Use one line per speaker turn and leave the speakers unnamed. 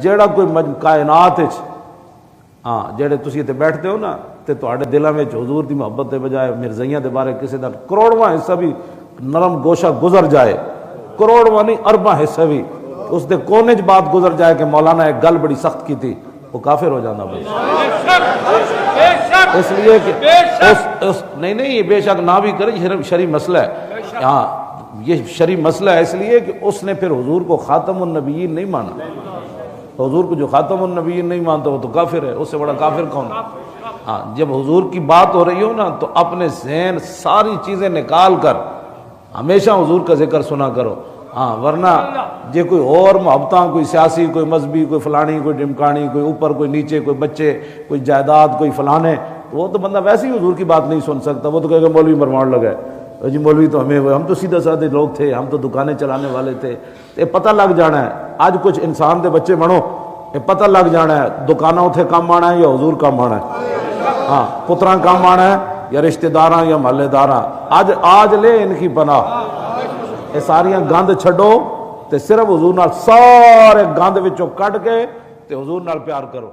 جیڑا کوئی کائنات ہاں جیڑے تسی تے بیٹھتے ہو نا تے تواڈے دلاں وچ حضور دی محبت دے بجائے مرزائیاں دے بارے کسی دا کروڑواں حصہ بھی نرم گوشہ گزر جائے، کروڑواں نہیں ارباں حصہ بھی اس دے کونے چ بات گزر جائے کہ مولانا ایک گل بڑی سخت کی تھی، وہ کافر ہو جانا بھائی۔ اس لیے کہ نہیں یہ بے شک نہ بھی کرے، شرعی مسئلہ ہے، ہاں یہ شرعی مسئلہ ہے، اس لیے کہ اس نے پھر حضور کو خاتم النبیین نہیں مانا۔ حضور کو جو خاتم النبیین نہیں مانتا وہ تو کافر ہے، اس سے بڑا کافر کون؟ ہاں جب حضور کی بات ہو رہی ہو نا تو اپنے ذہن ساری چیزیں نکال کر ہمیشہ حضور کا ذکر سنا کرو، ہاں ورنہ جے کوئی اور محبتاں، کوئی سیاسی، کوئی مذہبی، کوئی فلانی، کوئی ڈمکانی، کوئی اوپر، کوئی نیچے، کوئی بچے، کوئی جائیداد، کوئی فلانے، وہ تو بندہ ویسے ہی حضور کی بات نہیں سن سکتا، وہ تو کہے گا مولوی مرمان لگا ہے، جی مولوی تو ہم تو سیدھے سادھے لوگ تھے، ہم تو دکانیں چلانے والے تھے۔ یہ پتہ لگ جانا ہے آج کچھ انسان دے بچے بنو، یہ پتہ لگ جانا ہے دکانوں اتھے کام آنا ہے یا حضور کام آنا ہے، ہاں پتراں کام آنا ہے یا رشتہ داراں یا محلے داراں۔ آج لے ان کی پناہ، یہ ساریاں گند چھڈو تے صرف حضور نال سارے گند وچوں کڈ کے تے حضور نال پیار کرو۔